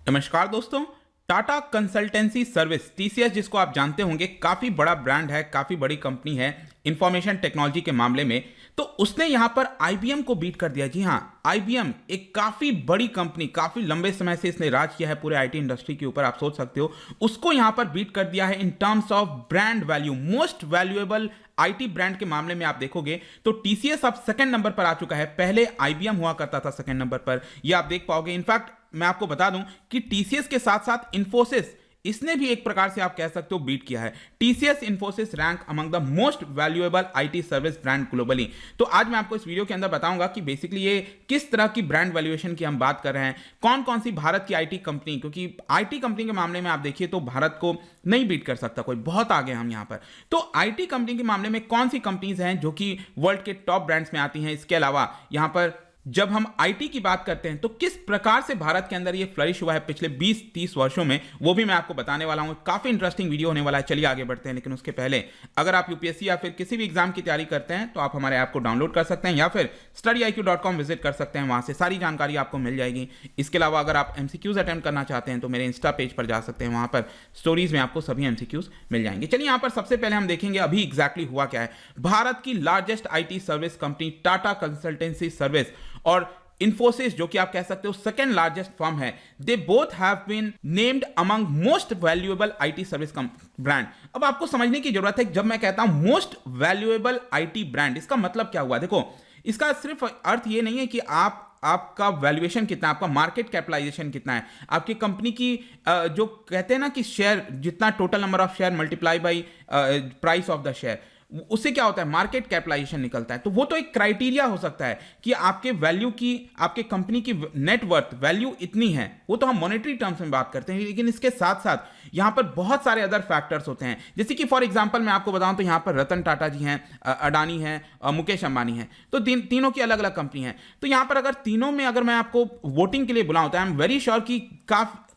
नमस्कार दोस्तों। Tata consultancy service TCS, जिसको आप जानते होंगे, काफ़ी बड़ा ब्रांड है, काफ़ी बड़ी कंपनी है इंफॉर्मेशन टेक्नोलॉजी के मामले में। तो उसने यहां पर आईबीएम को बीट कर दिया। जी हां, आईबीएम एक काफ़ी बड़ी कंपनी, काफ़ी लंबे समय से इसने राज किया है पूरे आईटी इंडस्ट्री के ऊपर, आप सोच सकते हो। उसको यहां पर बीट कर दिया है in terms of brand value, most valuable IT brand के मामले में आप देखोगे तो टीसीएस अब सेकंड नंबर पर आ चुका है। पहले आईबीएम हुआ करता था सेकंड नंबर पर, ये आप देख पाओगे। इनफैक्ट मैं आपको बता दूं कि टीसीएस के साथ साथ इंफोसिस, इसने भी एक प्रकार से आप कह सकते हो बीट किया है। TCS Infosys rank among the most valuable IT service brand globally. तो आज मैं आपको इस वीडियो के अंदर बताऊंगा कि बेसिकली ये किस तरह की ब्रांड वैल्यूएशन की हम बात कर रहे हैं, कौन कौन सी भारत की आईटी कंपनी, क्योंकि आईटी कंपनी के मामले में आप देखिए तो भारत को नहीं बीट कर सकता कोई, बहुत आगे हम यहां पर। तो आईटी कंपनी के मामले में कौन सी कंपनीज हैं जो कि वर्ल्ड के टॉप ब्रांड्स में आती हैं। इसके अलावा यहां पर जब हम आईटी की बात करते हैं तो किस प्रकार से भारत के अंदर ये फ्लरिश हुआ है पिछले 20-30 वर्षों में, वो भी मैं आपको बताने वाला हूं। काफी इंटरेस्टिंग वीडियो होने वाला है। चलिए आगे बढ़ते हैं, लेकिन उसके पहले अगर आप यूपीएससी या फिर किसी भी एग्जाम की तैयारी करते हैं तो आप हमारे ऐप को डाउनलोड कर सकते हैं या फिर studyIQ.com विजिट कर सकते हैं, वहां से सारी जानकारी आपको मिल जाएगी। इसके अलावा अगर आप एमसीक्यूज अटेम्प्ट करना चाहते हैं तो मेरे इंस्टा पेज पर जा सकते हैं, वहां पर स्टोरीज में आपको सभी एमसीक्यूज मिल जाएंगे। चलिए यहां पर सबसे पहले हम देखेंगे अभी एग्जैक्टली हुआ क्या है। भारत की largest IT service company Tata consultancy service और इंफोसिस, जो कि आप कह सकते हो सेकेंड लार्जेस्ट फर्म है, they both have been named among most valuable IT service brand. अब आपको समझने की जरूरत है, जब मैं कहता हूं मोस्ट वैल्यूएबल आईटी ब्रांड, इसका मतलब क्या हुआ। देखो, इसका सिर्फ अर्थ ये नहीं है कि आपका वैल्यूएशन कितना है, आपका मार्केट कैपिटलाइजेशन कितना है, आपकी कंपनी की जो कहते हैं ना कि शेयर, जितना total number of share multiply by price of the share, उससे क्या होता है, मार्केट कैपिटलाइजेशन निकलता है। तो वो तो एक क्राइटेरिया हो सकता है कि आपके वैल्यू की, आपके कंपनी की नेटवर्थ वैल्यू इतनी है, वो तो हम मॉनेटरी टर्म्स में बात करते हैं। लेकिन इसके साथ साथ यहां पर बहुत सारे अदर फैक्टर्स होते हैं, जैसे कि फॉर एग्जांपल मैं आपको बताऊं तो यहां पर रतन टाटा जी हैं, अडानी हैं, मुकेश अंबानी हैं, तो तीनों की अलग अलग कंपनी है। तो यहां पर अगर तीनों में अगर मैं आपको वोटिंग के लिए बुलाऊं तो आई एम वेरी श्योर कि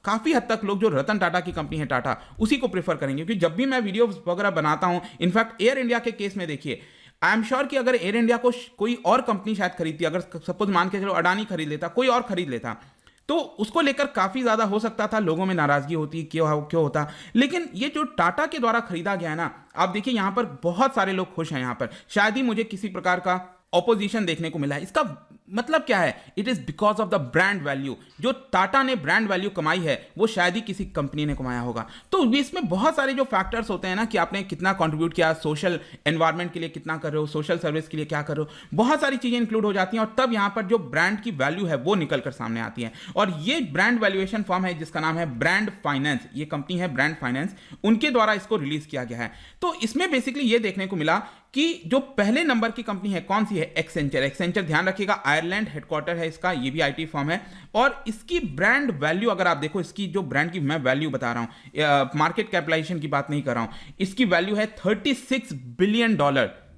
काफी हद तक लोग जो रतन टाटा की कंपनी है टाटा, उसी को प्रेफर करेंगे। क्योंकि जब भी मैं वीडियो वगैरह बनाता हूं, इनफैक्ट एयर इंडिया के केस में देखिए, आई एम श्योर कि अगर एयर इंडिया को कोई और कंपनी शायद खरीदती, अगर सपोज मान के चलो अडानी खरीद लेता, कोई और खरीद लेता, तो उसको लेकर काफी ज्यादा हो सकता था लोगों में नाराजगी होती, क्यों होता। लेकिन ये जो टाटा के द्वारा खरीदा गया है ना, आप देखिए यहां पर बहुत सारे लोग खुश हैं। यहां पर शायद ही मुझे किसी प्रकार का ऑपोजिशन देखने को मिला है। इसका मतलब क्या है, it is because of the brand value. जो टाटा ने ब्रांड वैल्यू कमाई है वो शायद ही किसी कंपनी ने कमाया होगा। तो इसमें बहुत सारे जो फैक्टर्स होते हैं ना, कि आपने कितना कंट्रीब्यूट किया, सोशल एनवायरनमेंट के लिए कितना कर रहे हो, सोशल सर्विस के लिए क्या कर रहे हो, बहुत सारी चीजें इंक्लूड हो जाती हैं और तब यहां पर जो ब्रांड की वैल्यू है वो निकल कर सामने आती है। और ये ब्रांड वैल्यूएशन फर्म है जिसका नाम है ब्रांड फाइनेंस, ये कंपनी है ब्रांड फाइनेंस, उनके द्वारा इसको रिलीज किया गया है। तो इसमें बेसिकली ये देखने को मिला कि जो पहले नंबर की कंपनी है कौन सी है, एक्सेंचर। एक्सेंचर ध्यान रखिएगा आयरलैंड हेडक्वार्टर है इसका, ये भी आईटी फर्म है। और इसकी ब्रांड वैल्यू अगर आप देखो, इसकी जो ब्रांड की मैं वैल्यू बता रहा हूं, मार्केट कैपिटलाइजेशन की बात नहीं कर रहा हूं, इसकी वैल्यू है $36 बिलियन।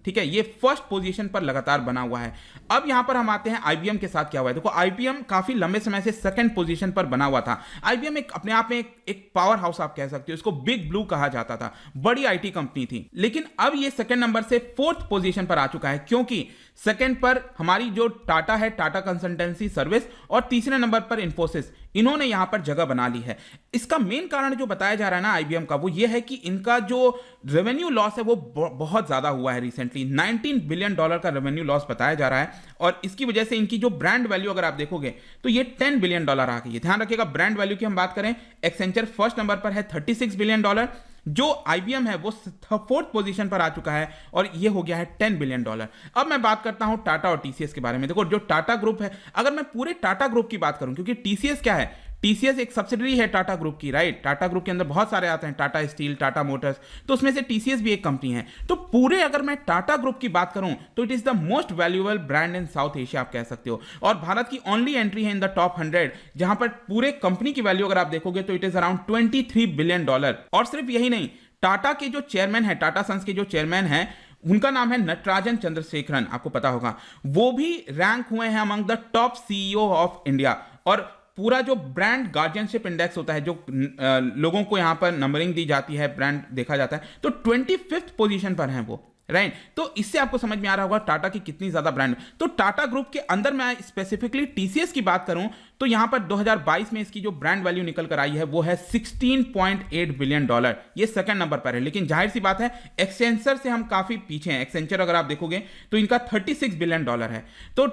ठीक है, ये फर्स्ट पोजीशन पर लगातार बना हुआ है। अब यहां पर हम आते हैं आईबीएम के साथ क्या हुआ है। देखो, आईबीएम काफी लंबे समय से सेकंड पोजीशन पर बना हुआ था। आईबीएम एक अपने आप में एक पावर हाउस आप कह सकते हो, इसको बिग ब्लू कहा जाता था, बड़ी आईटी कंपनी थी। लेकिन अब ये सेकंड नंबर से फोर्थ पोजीशन पर आ चुका है, क्योंकि सेकंड पर हमारी जो टाटा है, टाटा कंसल्टेंसी सर्विस, और तीसरे नंबर पर इंफोसिस, इन्होंने यहां पर जगह बना ली है। इसका मेन कारण जो बताया जा रहा है ना आईबीएम का, वो ये है कि इनका जो रेवेन्यू लॉस है वो बहुत ज्यादा हुआ है रिसेंटली। $19 बिलियन का रेवेन्यू लॉस बताया जा रहा है, और इसकी वजह से इनकी जो ब्रांड वैल्यू अगर आप देखोगे तो ये $10 बिलियन आ गई है। ध्यान रखिएगा, ब्रांड वैल्यू की हम बात करें, एक्सेंचर फर्स्ट नंबर पर है $36 बिलियन, जो आईबीएम है वो फोर्थ पोजीशन पर आ चुका है और ये हो गया है $10 बिलियन। अब मैं बात करता हूं टाटा और टीसीएस के बारे में। देखो, जो टाटा ग्रुप है, अगर मैं पूरे टाटा ग्रुप की बात करूं, क्योंकि टीसीएस क्या है, टीसीएस एक सब्सिडरी है टाटा ग्रुप की, राइट। टाटा ग्रुप के अंदर बहुत सारे आते हैं, टाटा स्टील, टाटा मोटर्स, तो उसमें से टीसीएस भी एक कंपनी है। तो पूरे अगर मैं टाटा ग्रुप की बात करूं तो it is the most valuable brand in south Asia, आप कह सकते हो। और भारत की ओनली एंट्री है इन द टॉप 100, जहां पर पूरे कंपनी की वैल्यू अगर आप देखोगे तो इट इज अराउंड $23 बिलियन। और सिर्फ यही नहीं, टाटा के जो चेयरमैन है, टाटा सन्स के जो चेयरमैन है, उनका नाम है नटराजन चंद्रशेखरन, आपको पता होगा, वो भी रैंक हुए हैं among the top CEO of India. और पूरा जो ब्रांड गार्जियनशिप इंडेक्स होता है, जो लोगों को यहां पर नंबरिंग दी जाती है, ब्रांड देखा जाता है, तो 25th पोजीशन पर हैं वो। राइट तो इससे आपको समझ में आ रहा होगा टाटा की कितनी ज्यादा ब्रांड। तो टाटा ग्रुप के अंदर मैं स्पेसिफिकली टीसीएस की बात करूं तो यहां पर 2022 में इसकी जो ब्रांड वैल्यू निकल कर आई है वो है $16.8 बिलियन। ये सेकंड नंबर पर है, लेकिन जाहिर सी बात है एक्सेंचर से हम काफी पीछे हैं। एक्सेंचर अगर आप देखोगे तो इनका $36 बिलियन है। तो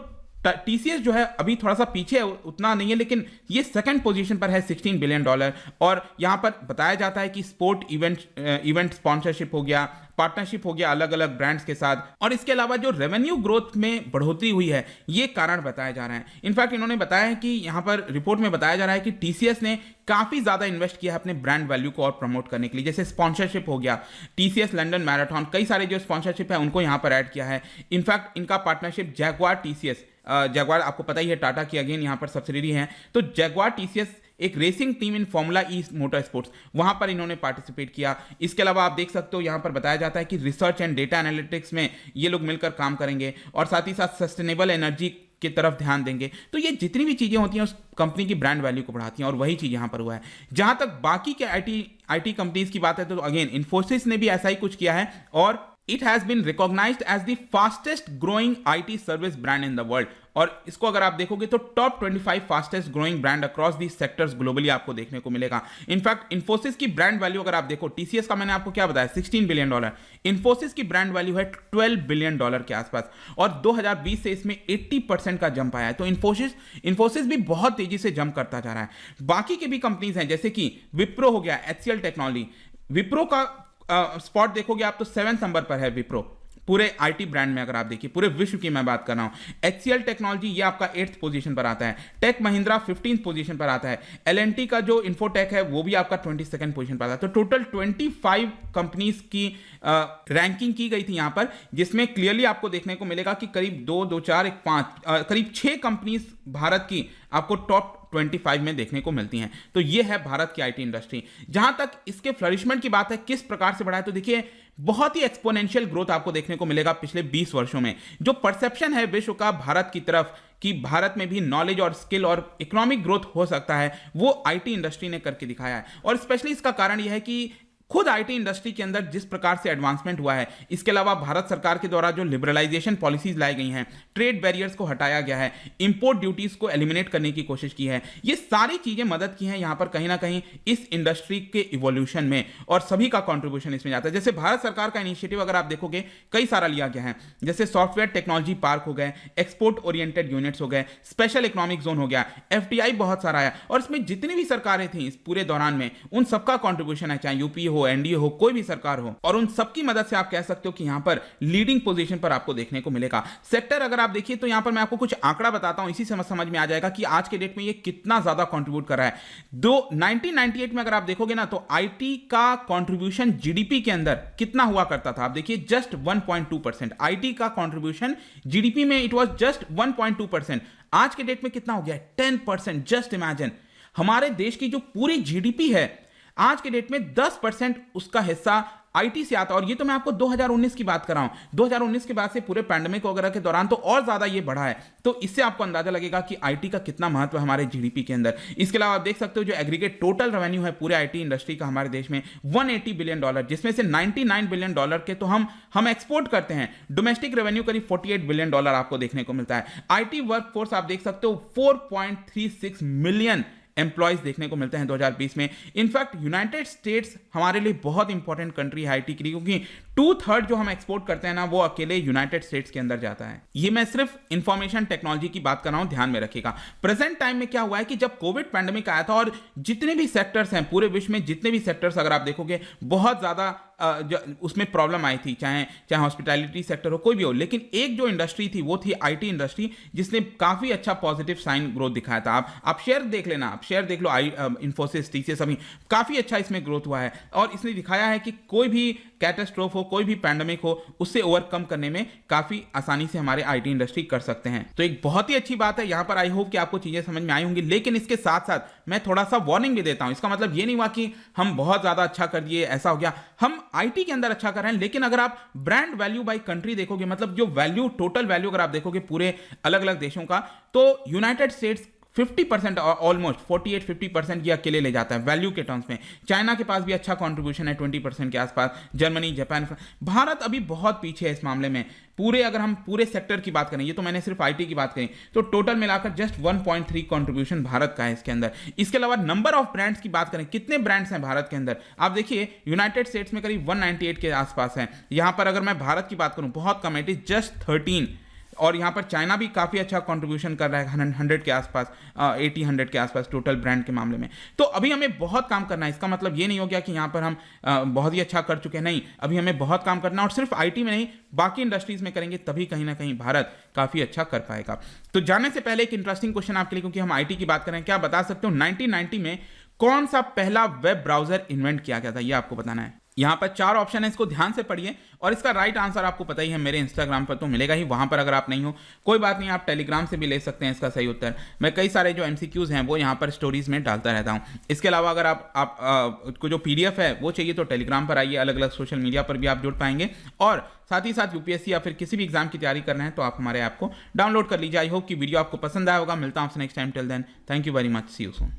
टीसीएस जो है अभी थोड़ा सा पीछे है, उतना नहीं है, लेकिन ये सेकंड पोजीशन पर है $16 बिलियन। और यहां पर बताया जाता है कि स्पोर्ट इवेंट स्पॉन्सरशिप हो गया, पार्टनरशिप हो गया अलग अलग ब्रांड्स के साथ, और इसके अलावा जो रेवेन्यू ग्रोथ में बढ़ोतरी हुई है ये कारण बताया जा रहा है। इनफैक्ट इन्होंने बताया है कि यहां पर रिपोर्ट में बताया जा रहा है कि टीसीएस ने काफी ज्यादा इन्वेस्ट किया है अपने ब्रांड वैल्यू को और प्रमोट करने के लिए। जैसे स्पॉन्सरशिप हो गया, टीसीएस लंदन मैराथन, कई सारे जो स्पॉन्सरशिप है उनको यहां पर ऐड किया है। इनफैक्ट इनका पार्टनरशिप जैगवार टीसीएस, जैगवार आपको पता ही है टाटा की अगेन यहां पर सब्सिडरी है, तो जैगवार टीसीएस एक रेसिंग टीम इन फॉर्मूला ई मोटर स्पोर्ट्स, वहां पर इन्होंने पार्टिसिपेट किया। इसके अलावा आप देख सकते हो यहां पर बताया जाता है कि रिसर्च एंड डेटा एनालिटिक्स में ये लोग मिलकर काम करेंगे और साथ ही साथ सस्टेनेबल एनर्जी की तरफ ध्यान देंगे। तो ये जितनी भी चीजें होती हैं उस कंपनी की ब्रांड वैल्यू को बढ़ाती हैं और वही चीज यहां पर हुआ है। जहां तक बाकी के आईटी कंपनीज की बात है तो अगेन इन्फोसिस ने भी ऐसा ही कुछ किया है और it has been recognised as the fastest growing IT service brand in the world. और इसको अगर आप देखोगे तो top 25 fastest growing brand across the sectors globally आपको देखने को मिलेगा। इनफैक्ट इन्फोसिस की ब्रांड वैल्यू अगर आप देखो, टीसीएस का मैंने आपको क्या बताया $16 बिलियन, इन्फोसिस की ब्रांड वैल्यू है $12 बिलियन के आसपास, और 2020 से इसमें 80% का जंप आया है। तो इन्फोसिस भी बहुत तेजी से जंप करता जा रहा है। बाकी के भी कंपनीज हैं जैसे कि विप्रो हो गया, एचसीएल टेक्नोलॉजी। विप्रो का स्पॉट देखोगे आप तो 7वें नंबर पर है विप्रो पूरे आईटी ब्रांड में। अगर आप देखिए पूरे विश्व की मैं बात कर रहा हूं, एचसीएल टेक्नोलॉजी ये आपका 8th पोजीशन पर आता है, टेक महिंद्रा 15th पोजीशन पर आता है, एलएनटी का जो इन्फोटेक है वो भी आपका 22nd पोजीशन पर आता है। तो टोटल 25 कंपनीज की रैंकिंग की गई थी यहां पर, जिसमें क्लियरली आपको देखने को मिलेगा कि करीब 2, 2, 4, 1, 5 करीब 6 कंपनीज भारत की आपको टॉप 25 में देखने को मिलती हैं। तो ये है भारत की आईटी इंडस्ट्री। जहां तक इसके फ्लरिशमेंट की बात है किस प्रकार से बढ़ा है, तो देखिए बहुत ही एक्सपोनेंशियल ग्रोथ आपको देखने को मिलेगा पिछले 20 वर्षों में। जो परसेप्शन है विश्व का भारत की तरफ कि भारत में भी नॉलेज और स्किल और इकोनॉमिक ग्रोथ हो सकता है, वो आईटी इंडस्ट्री ने करके दिखाया है। और स्पेशली इसका कारण यह है कि खुद आईटी इंडस्ट्री के अंदर जिस प्रकार से एडवांसमेंट हुआ है, इसके अलावा भारत सरकार के द्वारा जो लिबरलाइजेशन पॉलिसीज लाई गई हैं, ट्रेड बैरियर्स को हटाया गया है, इंपोर्ट ड्यूटीज को एलिमिनेट करने की कोशिश की है, ये सारी चीजें मदद की हैं यहां पर कहीं ना कहीं इस इंडस्ट्री के इवोल्यूशन में, और सभी का कॉन्ट्रीब्यूशन इसमें जाता है। जैसे भारत सरकार का इनिशिएटिव अगर आप देखोगे कई सारा लिया गया है, जैसे सॉफ्टवेयर टेक्नोलॉजी पार्क हो गए, एक्सपोर्ट ओरिएंटेड यूनिट्स हो गए, स्पेशल इकोनॉमिक जोन हो गया, एफडीआई बहुत सारा आया, और इसमें जितनी भी सरकारें थी इस पूरे दौरान में उन सबका कॉन्ट्रीब्यूशन है, चाहे यूपी हो, एनडीए हो, कोई भी सरकार हो, और उन सबकी मदद से आप कह सकते हो कि यहां पर लीडिंग पोजीशन पर आपको देखने को मिलेगा। सेक्टर अगर आप देखिए तो यहां पर मैं आपको कुछ आंकड़ा बताता हूं, इसी से समझ में आ जाएगा कि आज के डेट में ये कितना ज्यादा कंट्रीब्यूट कर रहा है। 1998 में अगर आप देखोगे ना तो आईटी का कंट्रीब्यूशन जीडीपी के अंदर कितना हुआ करता था, आप देखिए जस्ट 1.2%। आईटी का कंट्रीब्यूशन जीडीपी में इट वाज जस्ट 1.2%। आज के डेट में कितना हो गया है 10%। जस्ट इमेजिन, हमारे देश की जो पूरी जीडीपी है आज के डेट में 10% उसका हिस्सा आईटी से आता है। और ये तो मैं आपको 2019 की बात कर रहा हूं, 2019 के बाद से पूरे पैंडेमिक वगैरह के दौरान तो और ज्यादा ये बढ़ा है। तो इससे आपको अंदाजा लगेगा कि आईटी का कितना महत्व है हमारे जीडीपी के अंदर। इसके अलावा आप देख सकते हो जो एग्रीगेट टोटल रेवेन्यू है पूरे आईटी इंडस्ट्री का हमारे देश में $180 बिलियन, जिसमें से $99 बिलियन के तो हम एक्सपोर्ट करते हैं। डोमेस्टिक रेवेन्यू करीब $48 बिलियन आपको देखने को मिलता है। आईटी वर्कफोर्स आप देख सकते हो 4.36 मिलियन एम्प्लॉयज देखने को मिलते हैं 2020 में। इनफैक्ट यूनाइटेड स्टेट्स हमारे लिए बहुत इंपॉर्टेंट कंट्री है आईटी के लिए, क्योंकि 2/3 जो हम एक्सपोर्ट करते हैं ना वो अकेले यूनाइटेड स्टेट्स के अंदर जाता है। ये मैं सिर्फ इंफॉर्मेशन टेक्नोलॉजी की बात कर रहा हूं, ध्यान में रखिएगा। प्रेजेंट टाइम में क्या हुआ है कि जब कोविड पैंडेमिक आया था और जितने भी सेक्टर्स हैं पूरे विश्व में, जितने भी सेक्टर्स अगर आप देखोगे बहुत ज्यादा उसमें प्रॉब्लम आई थी, चाहे हॉस्पिटैलिटी सेक्टर हो कोई भी हो, लेकिन एक जो इंडस्ट्री थी वो थी आईटी इंडस्ट्री, जिसने काफी अच्छा पॉजिटिव साइन ग्रोथ दिखाया था। आप शेयर देख लेना, आप शेयर देख लो, इन्फोसिस, टीसीएस, अभी काफी अच्छा इसमें ग्रोथ हुआ है और इसने दिखाया है कि कोई भी कैटास्ट्रोफ हो, कोई भी पैंडेमिक हो, उससे ओवरकम करने में काफी आसानी से हमारे आईटी इंडस्ट्री कर सकते हैं। तो एक बहुत ही अच्छी बात है यहां पर। आई होप कि आपको चीजें समझ में आई होंगी, लेकिन इसके साथ साथ मैं थोड़ा सा वार्निंग भी देता हूं। इसका मतलब ये नहीं हुआ कि हम बहुत ज्यादा अच्छा कर दिए, ऐसा हो गया। हम आईटी के अंदर अच्छा कर रहे हैं, लेकिन अगर आप ब्रांड वैल्यू बाय कंट्री देखोगे, मतलब जो वैल्यू, टोटल वैल्यू अगर आप देखोगे पूरे अलग अलग देशों का, तो यूनाइटेड स्टेट्स 50% ऑलमोस्ट 48-50% ये अकेले ले जाता है वैल्यू के टर्म्स में। चाइना के पास भी अच्छा कंट्रीब्यूशन है 20% के आसपास, जर्मनी, जापान। भारत अभी बहुत पीछे है इस मामले में। पूरे अगर हम पूरे सेक्टर की बात करें, ये तो मैंने सिर्फ आईटी की बात करी, तो टोटल मिलाकर जस्ट 1.3 कंट्रीब्यूशन भारत का है इसके अंदर। इसके अलावा नंबर ऑफ ब्रांड्स की बात करें, कितने ब्रांड्स हैं भारत के अंदर, आप देखिए यूनाइटेड स्टेट्स में करीब 198 के आसपास है। यहां पर अगर मैं भारत की बात करूं बहुत कम है, इट इज जस्ट 13। और यहाँ पर चाइना भी काफ़ी अच्छा कंट्रीब्यूशन कर रहा है 100 के आसपास, 80-100 के आसपास टोटल ब्रांड के मामले में। तो अभी हमें बहुत काम करना है। इसका मतलब ये नहीं हो गया कि यहाँ पर हम बहुत ही अच्छा कर चुके हैं, नहीं, अभी हमें बहुत काम करना है। और सिर्फ आईटी में नहीं, बाकी इंडस्ट्रीज में करेंगे तभी कहीं ना कहीं भारत काफ़ी अच्छा कर पाएगा। तो जाने से पहले एक इंटरेस्टिंग क्वेश्चन आपके लिए, क्योंकि हम आईटी की बात करें, क्या बता सकते हो 1990 में कौन सा पहला वेब ब्राउजर इन्वेंट किया गया था? ये आपको बताना है। यहाँ पर 4 ऑप्शन है, इसको ध्यान से पढ़िए। और इसका राइट आंसर आपको पता ही है, मेरे इंस्टाग्राम पर तो मिलेगा ही, वहां पर अगर आप नहीं हो कोई बात नहीं, आप टेलीग्राम से भी ले सकते हैं इसका सही उत्तर। मैं कई सारे जो एमसीक्यूज हैं वो यहाँ पर स्टोरीज में डालता रहता हूँ। इसके अलावा अगर आप को जो पीडीएफ है वो चाहिए तो टेलीग्राम पर आइए, अलग अलग सोशल मीडिया पर भी आप जुड़ पाएंगे। और साथ ही साथ यूपीएससी या फिर किसी भी एग्जाम की तैयारी करना है तो आप हमारे ऐप को डाउनलोड कर लीजिए। आई होप कि वीडियो आपको पसंद आया होगा। मिलता हूँ आपसे next time. Till then, thank you very much, see you soon.